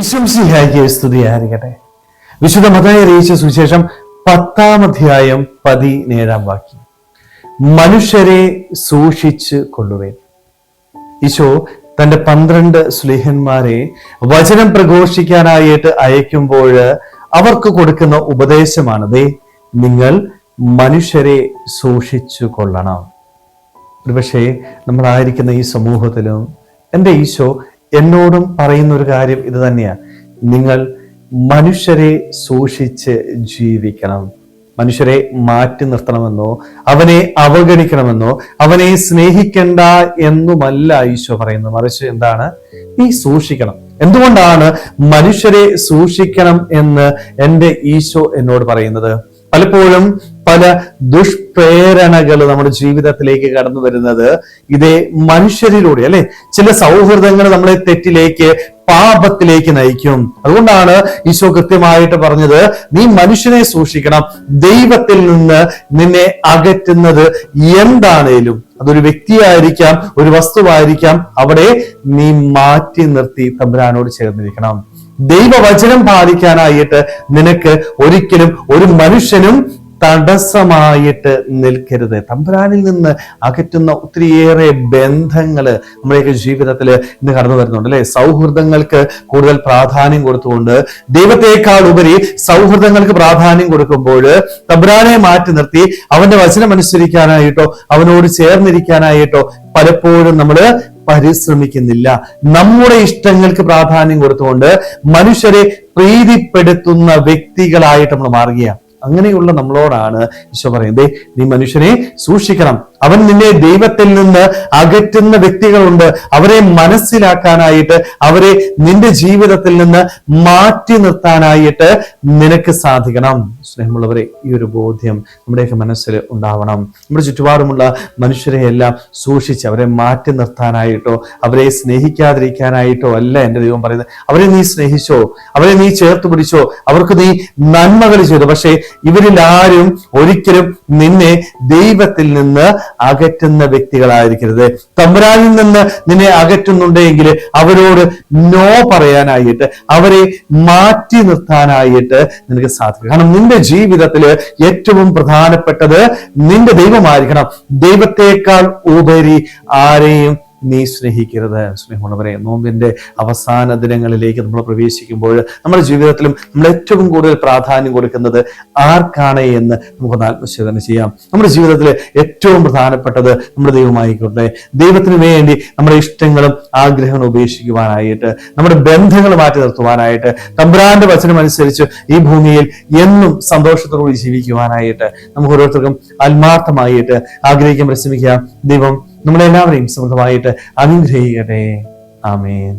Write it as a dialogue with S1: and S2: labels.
S1: ഈശോമിശിഹായ്ക്ക് സ്തുതിയായിരിക്കട്ടെ. വിശുദ്ധ മത്തായി അറിയിച്ച സുവിശേഷം 10-ാം അധ്യായം 17-ാം വാക്യം. മനുഷ്യരെ സൂക്ഷിച്ച് കൊള്ളുവേൻ. ഈശോ തന്റെ 12 സ്ലീഹന്മാരെ വചനം പ്രഘോഷിക്കാനായിട്ട് അയക്കുമ്പോൾ അവർക്ക് കൊടുക്കുന്ന ഉപദേശമാണത്. നിങ്ങൾ മനുഷ്യരെ സൂക്ഷിച്ചു കൊള്ളണം. ഒരുപക്ഷെ നമ്മളായിരിക്കുന്ന ഈ സമൂഹത്തിലും എൻ്റെ ഈശോ എന്നോടും പറയുന്ന ഒരു കാര്യം ഇത് തന്നെയാണ്. നിങ്ങൾ മനുഷ്യരെ സൂക്ഷിച്ച് ജീവിക്കണം. മനുഷ്യരെ മാറ്റി നിർത്തണമെന്നോ അവനെ അവഗണിക്കണമെന്നോ അവനെ സ്നേഹിക്കണ്ട എന്നുമല്ല ഈശോ പറയുന്നത്. മറിച്ച് എന്താണ്? നീ സൂക്ഷിക്കണം. എന്തുകൊണ്ടാണ് മനുഷ്യരെ സൂക്ഷിക്കണം എന്ന് എൻ്റെ ഈശോ എന്നോട് പറയുന്നത്? പലപ്പോഴും പല ദുഷ്പ്രേരണകൾ നമ്മുടെ ജീവിതത്തിലേക്ക് കടന്നു വരുന്നത് ഇതേ മനുഷ്യരിലൂടെ അല്ലെ. ചില സൗഹൃദങ്ങൾ നമ്മളെ തെറ്റിലേക്ക്, പാപത്തിലേക്ക് നയിക്കും. അതുകൊണ്ടാണ് ഈശോ കൃത്യമായിട്ട് പറഞ്ഞത്, നീ മനുഷ്യനെ സൂക്ഷിക്കണം. ദൈവത്തിൽ നിന്ന് നിന്നെ അകറ്റുന്നത് എന്താണേലും, അതൊരു വ്യക്തിയായിരിക്കാം, ഒരു വസ്തുവായിരിക്കാം, അവിടെ നീ മാറ്റി നിർത്തി തമ്പുരാനോട് ചേർന്നിരിക്കണം. ദൈവവചനം പാലിക്കാനായിട്ട് നിനക്ക് ഒരിക്കലും ഒരു മനുഷ്യനും തടസ്സമായിട്ട് നിൽക്കരുത്. തമ്പുരാനിൽ നിന്ന് അകറ്റുന്ന ഒത്തിരിയേറെ ബന്ധങ്ങൾ നമ്മുടെയൊക്കെ ജീവിതത്തിൽ ഇന്ന് കടന്നു വരുന്നുണ്ട് അല്ലെ. സൗഹൃദങ്ങൾക്ക് കൂടുതൽ പ്രാധാന്യം കൊടുത്തുകൊണ്ട് ദൈവത്തെക്കാൾ ഉപരി സൗഹൃദങ്ങൾക്ക് പ്രാധാന്യം കൊടുക്കുമ്പോൾ തമ്പുരാനെ മാറ്റി നിർത്തി അവന്റെ വചനം അനുസരിക്കാനായിട്ടോ അവനോട് ചേർന്നിരിക്കാനായിട്ടോ പലപ്പോഴും നമ്മള് പരിശ്രമിക്കുന്നില്ല. നമ്മുടെ ഇഷ്ടങ്ങൾക്ക് പ്രാധാന്യം കൊടുത്തുകൊണ്ട് മനുഷ്യരെ പ്രീതിപ്പെടുത്തുന്ന വ്യക്തികളായിട്ട് നമ്മൾ മാറുകയാണ്. അങ്ങനെയുള്ള നമ്മളോടാണ് ഈശോ പറയുന്നത്, നീ മനുഷ്യനെ സൂക്ഷിക്കണം. അവൻ നിന്നെ ദൈവത്തിൽ നിന്ന് അകറ്റുന്ന വ്യക്തികളുണ്ട്. അവരെ മനസ്സിലാക്കാനായിട്ട്, അവരെ നിന്റെ ജീവിതത്തിൽ നിന്ന് മാറ്റി നിർത്താനായിട്ട് നിനക്ക് സാധിക്കണം. സ്നേഹമുള്ളവരെ, ഈ ഒരു ബോധ്യം നമ്മുടെയൊക്കെ മനസ്സിൽ ഉണ്ടാവണം. നമ്മുടെ ചുറ്റുപാടുമുള്ള മനുഷ്യരെ എല്ലാം സൂക്ഷിച്ച് അവരെ മാറ്റി നിർത്താനായിട്ടോ അവരെ സ്നേഹിക്കാതിരിക്കാനായിട്ടോ അല്ല എൻ്റെ ദൈവം പറയുന്നത്. അവരെ നീ സ്നേഹിച്ചോ, അവരെ നീ ചേർത്ത് പിടിച്ചോ, അവർക്ക് നീ നന്മകൾ ചെയ്തു. പക്ഷേ ഇവരിൽ ആരും ഒരിക്കലും നിന്നെ ദൈവത്തിൽ നിന്ന് അകറ്റുന്ന വ്യക്തികളായിരിക്കരുത്. തമ്പുരാനിൽ നിന്ന് നിന്നെ അകറ്റുന്നുണ്ടെങ്കിൽ അവരോട് നോ പറയാനായിട്ട്, അവരെ മാറ്റി നിർത്താനായിട്ട് നിനക്ക് സാധിക്കും. കാരണം നിന്റെ ജീവിതത്തിൽ ഏറ്റവും പ്രധാനപ്പെട്ടത് നിന്റെ ദൈവമായിരിക്കണം. ദൈവത്തെക്കാൾ ഉപരി ആരെയും നീ സ്നേഹിക്കരുത്. സ്നേഹമുള്ളവരെ, നോമ്പിന്റെ അവസാന ദിനങ്ങളിലേക്ക് നമ്മൾ പ്രവേശിക്കുമ്പോൾ നമ്മുടെ ജീവിതത്തിലും നമ്മൾ ഏറ്റവും കൂടുതൽ പ്രാധാന്യം കൊടുക്കുന്നത് ആർക്കാണ് എന്ന് നമുക്കൊന്ന് ആത്മശോധന ചെയ്യാം. നമ്മുടെ ജീവിതത്തിൽ ഏറ്റവും പ്രധാനപ്പെട്ടത് നമ്മുടെ ദൈവമായിക്കോട്ടെ. ദൈവത്തിന് വേണ്ടി നമ്മുടെ ഇഷ്ടങ്ങളും ആഗ്രഹങ്ങളും ഉപേക്ഷിക്കുവാനായിട്ട്, നമ്മുടെ ബന്ധങ്ങൾ മാറ്റി നിർത്തുവാനായിട്ട്, തമ്പുരാന്റെ വചനം അനുസരിച്ച് ഈ ഭൂമിയിൽ എന്നും സന്തോഷത്തോടുകൂടി ജീവിക്കുവാനായിട്ട് നമുക്ക് ഓരോരുത്തർക്കും ആത്മാർത്ഥമായിട്ട് ആഗ്രഹിക്കാൻ പരിശ്രമിക്കാം. ദൈവം നമ്മളെല്ലാവരെയും സമൃദ്ധമായിട്ട് അനുഗ്രഹിക്കട്ടെ. ആമേൻ.